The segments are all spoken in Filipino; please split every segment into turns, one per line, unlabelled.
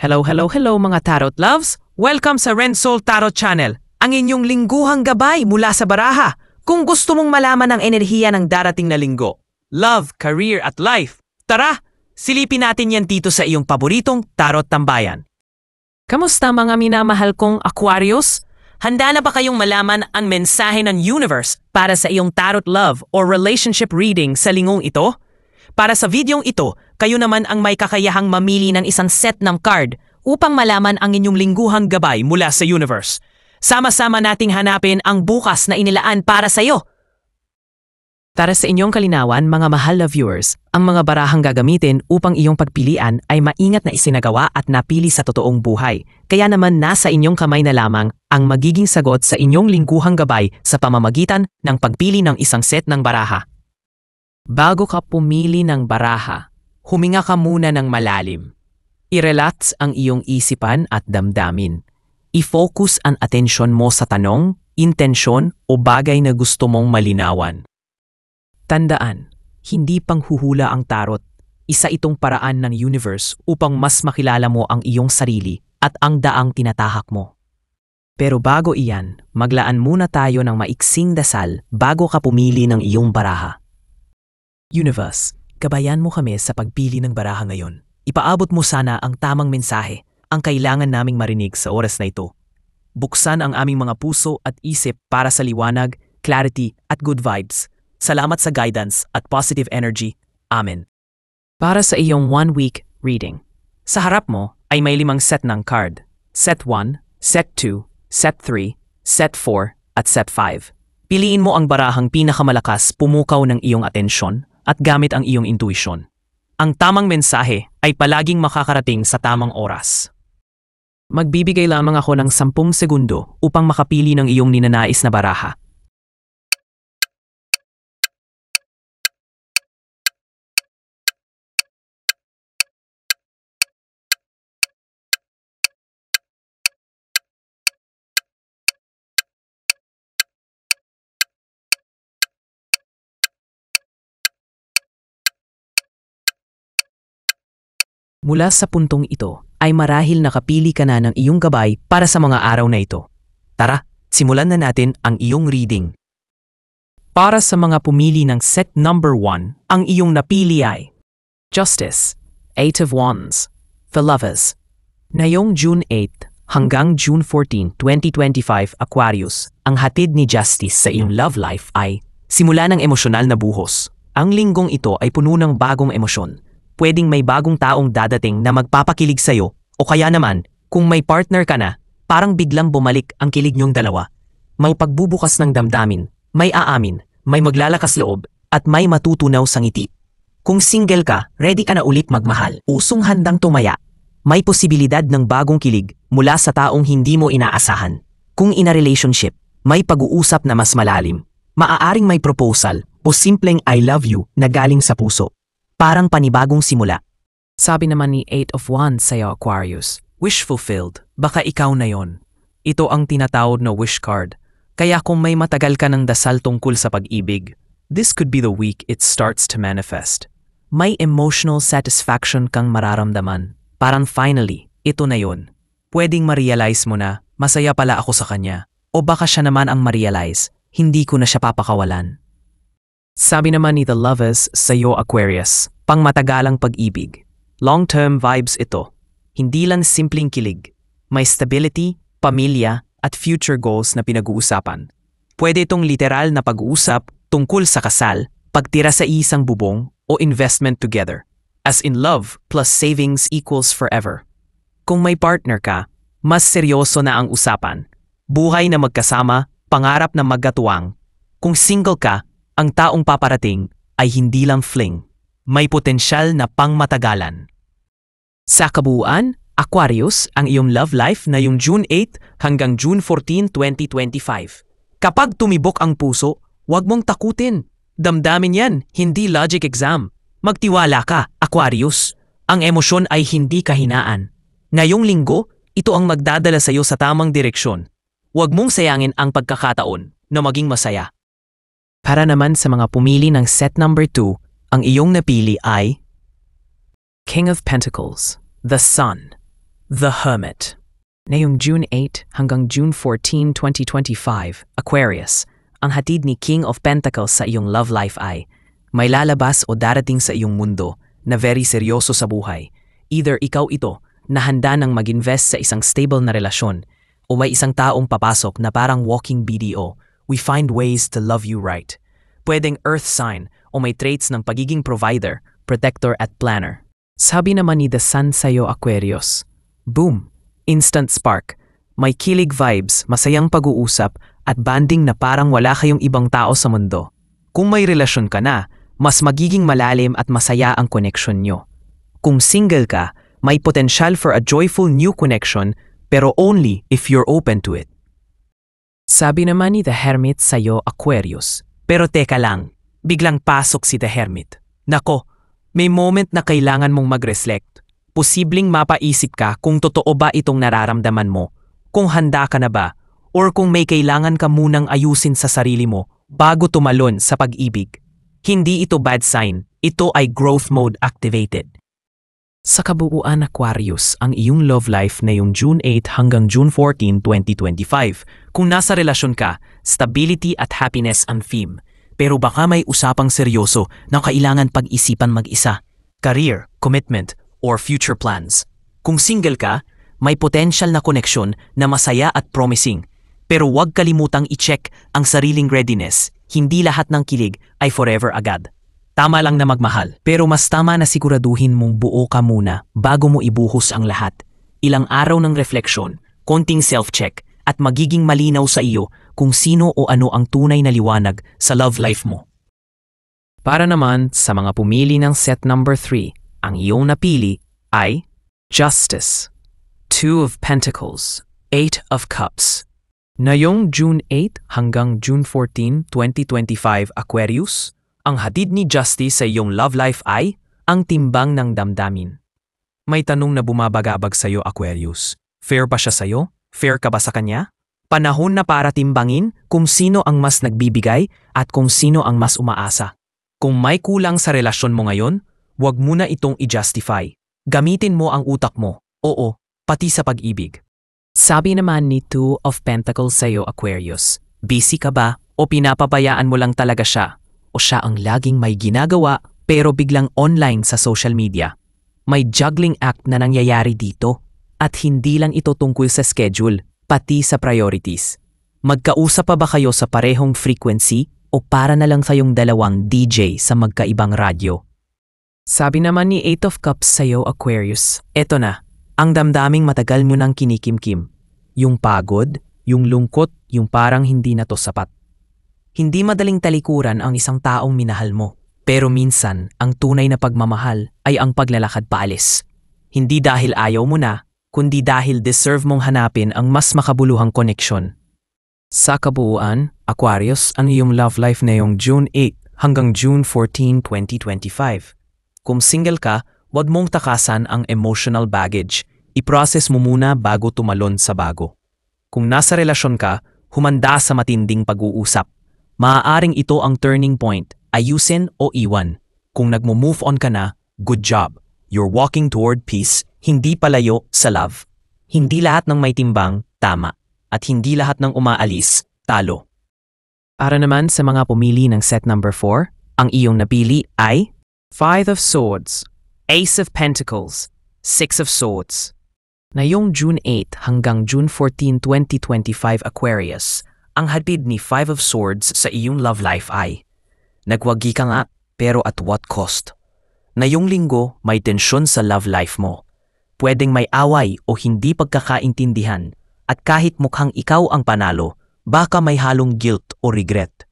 Hello mga Tarot Loves! Welcome sa Rensoul Tarot Channel, ang inyong lingguhang gabay mula sa baraha. Kung gusto mong malaman ang enerhiya ng darating na linggo, love, career at life, tara, silipin natin yan dito sa iyong paboritong Tarot Tambayan. Kamusta mga minamahal kong Aquarius? Handa na ba kayong malaman ang mensahe ng universe para sa iyong tarot love or relationship reading sa lingong ito? Para sa videong ito, kayo naman ang may kakayahang mamili ng isang set ng card upang malaman ang inyong lingguhang gabay mula sa universe. Sama-sama nating hanapin ang bukas na inilaan para sa iyo. Para sa inyong kalinawan, mga mahal na viewers, ang mga barahang gagamitin upang iyong pagpilian ay maingat na isinagawa at napili sa totoong buhay. Kaya naman nasa inyong kamay na lamang ang magiging sagot sa inyong lingguhang gabay sa pamamagitan ng pagpili ng isang set ng baraha. Bago ka pumili ng baraha, huminga ka muna ng malalim. I-relax ang iyong isipan at damdamin. I-focus ang atensyon mo sa tanong, intensyon o bagay na gusto mong malinawan. Tandaan, hindi panghuhula ang tarot. Isa itong paraan ng universe upang mas makilala mo ang iyong sarili at ang daang tinatahak mo. Pero bago iyan, maglaan muna tayo ng maiksing dasal bago ka pumili ng iyong baraha. Universe, gabayan mo kami sa pagpili ng baraha ngayon. Ipaabot mo sana ang tamang mensahe, ang kailangan naming marinig sa oras na ito. Buksan ang aming mga puso at isip para sa liwanag, clarity at good vibes. Salamat sa guidance at positive energy. Amen. Para sa iyong 1-week reading, sa harap mo ay may 5 set ng card. Set 1, Set 2, Set 3, Set 4 at Set 5. Piliin mo ang barahang pinakamalakas pumukaw ng iyong atensyon at gamit ang iyong intuisyon. Ang tamang mensahe ay palaging makakarating sa tamang oras. Magbibigay lamang ako ng 10 segundo upang makapili ng iyong ninanais na baraha. Mula sa puntong ito ay marahil nakapili ka na ng iyong gabay para sa mga araw na ito. Tara, simulan na natin ang iyong reading. Para sa mga pumili ng set number 1, ang iyong napili ay Justice, 8 of Wands, The Lovers. Ngayong June 8 hanggang June 14, 2025 Aquarius, ang hatid ni Justice sa iyong love life ay simula ng emosyonal na buhos. Ang linggong ito ay puno ng bagong emosyon. Pwedeng may bagong taong dadating na magpapakilig sa'yo o kaya naman, kung may partner ka na, parang biglang bumalik ang kilig niyong dalawa. May pagbubukas ng damdamin, may aamin, may maglalakas loob, at may matutunaw sa ngiti. Kung single ka, ready ka na ulit magmahal, usong handang tumaya. May posibilidad ng bagong kilig mula sa taong hindi mo inaasahan. Kung in a relationship, may pag-uusap na mas malalim. Maaaring may proposal o simpleng I love you na galing sa puso. Parang panibagong simula. Sabi naman ni 8 of Wands sa'yo, Aquarius, wish fulfilled, baka ikaw na yon. Ito ang tinatawag na wish card. Kaya kung may matagal ka ng dasal tungkol sa pag-ibig, this could be the week it starts to manifest. May emotional satisfaction kang mararamdaman. Parang finally, ito na yon. Pwedeng ma-realize mo na, masaya pala ako sa kanya. O baka siya naman ang ma-realize, hindi ko na siya papakawalan. Sabi naman ni The Lovers sa'yo, Aquarius, pangmatagalang pag-ibig. Long-term vibes ito. Hindi lang simpleng kilig. May stability, pamilya, at future goals na pinag-uusapan. Pwede itong literal na pag-uusap tungkol sa kasal, pagtira sa isang bubong, o investment together. As in love plus savings equals forever. Kung may partner ka, mas seryoso na ang usapan. Buhay na magkasama, pangarap na magkatuwang. Kung single ka, ang taong paparating ay hindi lang fling. May potensyal na pangmatagalan. Sa kabuuan, Aquarius, ang iyong love life na yung June 8 hanggang June 14, 2025. Kapag tumibok ang puso, huwag mong takutin. Damdamin yan, hindi logic exam. Magtiwala ka, Aquarius. Ang emosyon ay hindi kahinaan. Ngayong linggo, ito ang magdadala sa iyo sa tamang direksyon. Huwag mong sayangin ang pagkakataon na maging masaya. Para naman sa mga pumili ng set number 2, ang iyong napili ay King of Pentacles, the Sun, The Hermit. Ngayong June 8 hanggang June 14, 2025, Aquarius, ang hatid ni King of Pentacles sa iyong love life ay may lalabas o darating sa iyong mundo na very seryoso sa buhay. Either ikaw ito na handa nang mag-invest sa isang stable na relasyon o may isang taong papasok na parang walking BDO. We find ways to love you right. Pwedeng earth sign o may traits ng pagiging provider, protector at planner. Sabi naman ni The Sun sa'yo, Aquarius, boom! Instant spark. May kilig vibes, masayang pag-uusap at banding na parang wala kayong ibang tao sa mundo. Kung may relasyon ka na, mas magiging malalim at masaya ang connection nyo. Kung single ka, may potential for a joyful new connection pero only if you're open to it. Sabi naman ni The Hermit sa'yo, Aquarius. Pero teka lang, biglang pasok si The Hermit. Nako, may moment na kailangan mong mag-reflect. Posibleng mapaisip ka kung totoo ba itong nararamdaman mo, kung handa ka na ba, or kung may kailangan ka munang ayusin sa sarili mo bago tumalon sa pag-ibig. Hindi ito bad sign, ito ay growth mode activated. Sa kabuuan, Aquarius, ang iyong love life na yung June 8 hanggang June 14, 2025. Kung nasa relasyon ka, stability at happiness ang theme. Pero baka may usapang seryoso na kailangan pag-isipan mag-isa. Career, commitment, or future plans. Kung single ka, may potential na koneksyon na masaya at promising. Pero huwag kalimutang i-check ang sariling readiness. Hindi lahat ng kilig ay forever agad. Tama lang na magmahal, pero mas tama na siguraduhin mong buo ka muna bago mo ibuhos ang lahat. Ilang araw ng refleksyon, konting self-check, at magiging malinaw sa iyo kung sino o ano ang tunay na liwanag sa love life mo. Para naman sa mga pumili ng set number 3, ang iyong napili ay Justice, 2 of Pentacles, 8 of Cups. Ngayong June 8 hanggang June 14, 2025, Aquarius, ang hatid ni Justice sa iyong love life ay ang timbang ng damdamin. May tanong na bumabagabag sa iyo, Aquarius. Fair ba siya sa iyo? Fair ka ba sa kanya? Panahon na para timbangin kung sino ang mas nagbibigay at kung sino ang mas umaasa. Kung may kulang sa relasyon mo ngayon, huwag mo na itong i-justify. Gamitin mo ang utak mo. Oo, pati sa pag-ibig. Sabi naman ni 2 of Pentacles sa'yo, Aquarius, busy ka ba o pinapabayaan mo lang talaga siya? O siya ang laging may ginagawa pero biglang online sa social media? May juggling act na nangyayari dito at hindi lang ito tungkol sa schedule, pati sa priorities. Magkausap pa ba kayo sa parehong frequency o para na lang kayong dalawang DJ sa magkaibang radyo? Sabi naman ni 8 of Cups sa'yo, Aquarius, eto na, ang damdaming matagal mo nang kinikimkim. Yung pagod, yung lungkot, yung parang hindi na to sapat. Hindi madaling talikuran ang isang taong minahal mo, pero minsan ang tunay na pagmamahal ay ang paglalakad paalis. Hindi dahil ayaw mo na, kundi dahil deserve mong hanapin ang mas makabuluhang koneksyon. Sa kabuuan, Aquarius, ang iyong love life na yung June 8 hanggang June 14, 2025. Kung single ka, huwag mong takasan ang emotional baggage. I-process mo muna bago tumalon sa bago. Kung nasa relasyon ka, humanda sa matinding pag-uusap. Maaaring ito ang turning point, ayusin o iwan. Kung nagmo-move on ka na, good job. You're walking toward peace, hindi palayo sa love. Hindi lahat ng may timbang, tama. At hindi lahat ng umaalis, talo. Para naman sa mga pumili ng set number 4, ang iyong napili ay 5 of Swords, Ace of Pentacles, 6 of Swords. Ngayong June 8 hanggang June 14, 2025, Aquarius, ang hatid ni 5 of Swords sa iyong love life ay nagwagi ka nga, pero at what cost? Ngayong linggo, may tensyon sa love life mo. Pwedeng may away o hindi pagkakaintindihan at kahit mukhang ikaw ang panalo, baka may halong guilt o regret.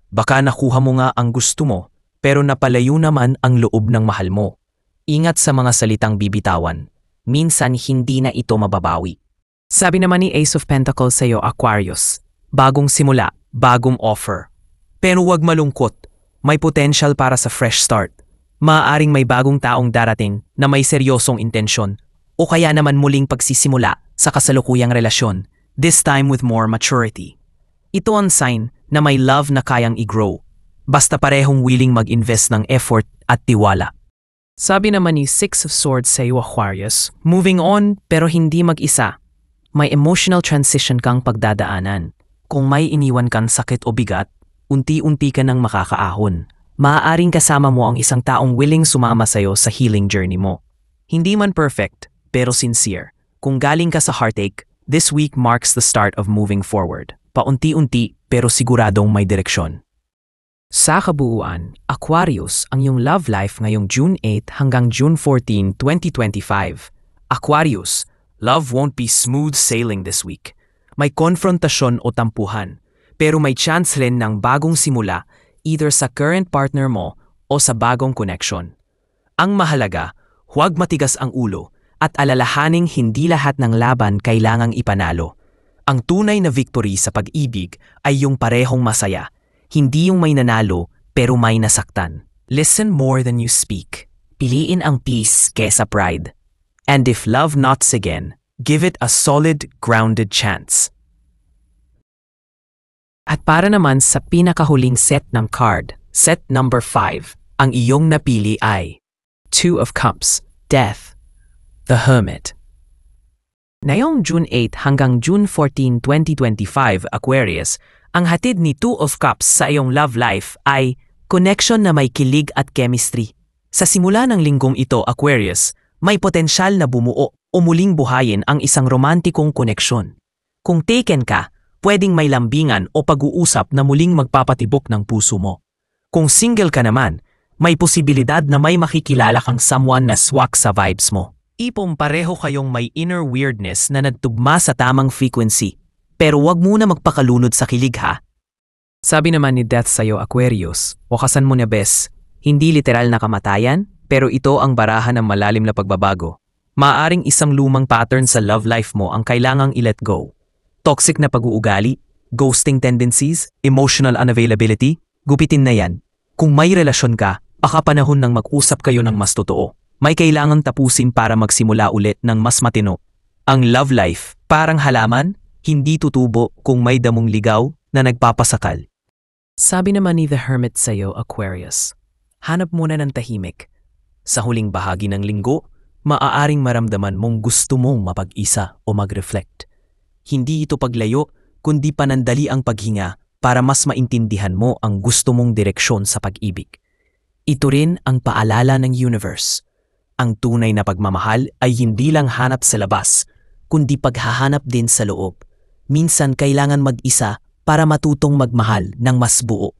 Baka nakuha mo nga ang gusto mo, pero napalayo naman ang loob ng mahal mo. Ingat sa mga salitang bibitawan. Minsan hindi na ito mababawi. Sabi naman ni Ace of Pentacles sa'yo, Aquarius, bagong simula, bagong offer. Pero huwag malungkot, may potential para sa fresh start. Maaaring may bagong taong darating na may seryosong intensyon o kaya naman muling pagsisimula sa kasalukuyang relasyon, this time with more maturity. Ito ang sign na may love na kayang i-grow. Basta parehong willing mag-invest ng effort at tiwala. Sabi naman ni Six of Swords sa iyo, Aquarius, moving on pero hindi mag-isa. May emotional transition kang pagdadaanan. Kung may iniwan kang sakit o bigat, unti-unti ka nang makakaahon. Maaaring kasama mo ang isang taong willing sumama sa iyo sa healing journey mo. Hindi man perfect, pero sincere. Kung galing ka sa heartache, this week marks the start of moving forward. Paunti-unti pero siguradong may direksyon. Sa kabuuan, Aquarius, ang iyong love life ngayong June 8 hanggang June 14, 2025. Aquarius, love won't be smooth sailing this week. May konfrontasyon o tampuhan, pero may chance rin ng bagong simula either sa current partner mo o sa bagong connection. Ang mahalaga, huwag matigas ang ulo at alalahaning hindi lahat ng laban kailangang ipanalo. Ang tunay na victory sa pag-ibig ay yung parehong masaya. Hindi yung may nanalo pero may nasaktan. Listen more than you speak. Piliin ang peace kesa pride. And if love knocks again, give it a solid, grounded chance. At para naman sa pinakahuling set ng card, set number 5, ang iyong napili ay Two of Cups, Death, The Hermit. Ngayong June 8 hanggang June 14, 2025, Aquarius, ang hatid ni Two of Cups sa iyong love life ay connection na may kilig at chemistry. Sa simula ng linggong ito, Aquarius, may potensyal na bumuo o muling buhayin ang isang romantikong koneksyon. Kung taken ka, pwedeng may lambingan o pag-uusap na muling magpapatibok ng puso mo. Kung single ka naman, may posibilidad na may makikilala kang someone na swak sa vibes mo. Ipong pareho kayong may inner weirdness na nagtugma sa tamang frequency. Pero wag muna magpakalunod sa kilig ha. Sabi naman ni Death sa'yo, Aquarius, wakasan mo na bes, hindi literal na kamatayan, pero ito ang barahan ng malalim na pagbabago. Maaaring isang lumang pattern sa love life mo ang kailangang i-let go. Toxic na pag-uugali, ghosting tendencies, emotional unavailability, gupitin na yan. Kung may relasyon ka, baka panahon nang mag-usap kayo ng mas totoo. May kailangang tapusin para magsimula ulit ng mas matino. Ang love life, parang halaman, hindi tutubo kung may damong ligaw na nagpapasakal. Sabi naman ni The Hermit sa'yo, Aquarius, hanap muna ng tahimik. Sa huling bahagi ng linggo, maaaring maramdaman mong gusto mong mapag-isa o mag-reflect. Hindi ito paglayo, kundi panandali ang paghinga para mas maintindihan mo ang gusto mong direksyon sa pag-ibig. Ito rin ang paalala ng universe. Ang tunay na pagmamahal ay hindi lang hanap sa labas, kundi paghahanap din sa loob. Minsan kailangan mag-isa para matutong magmahal ng mas buo.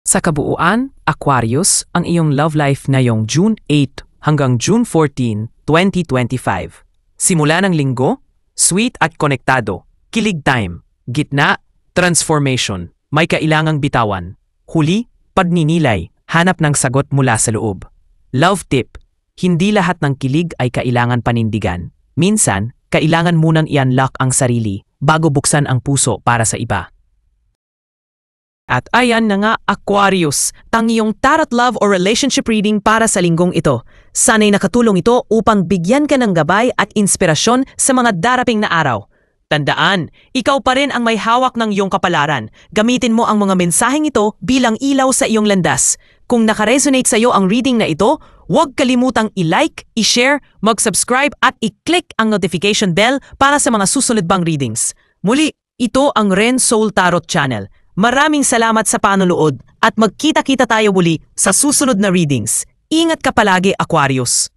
Sa kabuuan, Aquarius, ang iyong love life ngayong June 8 hanggang June 14, 2025. Simula ng linggo, sweet at konektado, kilig time, gitna, transformation, may kailangang bitawan. Huli, pagninilay, hanap ng sagot mula sa loob. Love tip, hindi lahat ng kilig ay kailangan panindigan. Minsan, kailangan munang i-unlock ang sarili bago buksan ang puso para sa iba. At ayan na nga, Aquarius, tangiyong tarot love or relationship reading para sa linggong ito. Sana'y nakatulong ito upang bigyan ka ng gabay at inspirasyon sa mga daraping na araw. Tandaan, ikaw pa rin ang may hawak ng iyong kapalaran. Gamitin mo ang mga mensaheng ito bilang ilaw sa iyong landas. Kung nakaresonate sa iyo ang reading na ito, huwag kalimutang i-like, i-share, mag-subscribe at i-click ang notification bell para sa mga susunod pang readings. Muli, ito ang Ren Soul Tarot Channel. Maraming salamat sa panonood at magkita-kita tayo muli sa susunod na readings. Ingat ka palagi, Aquarius!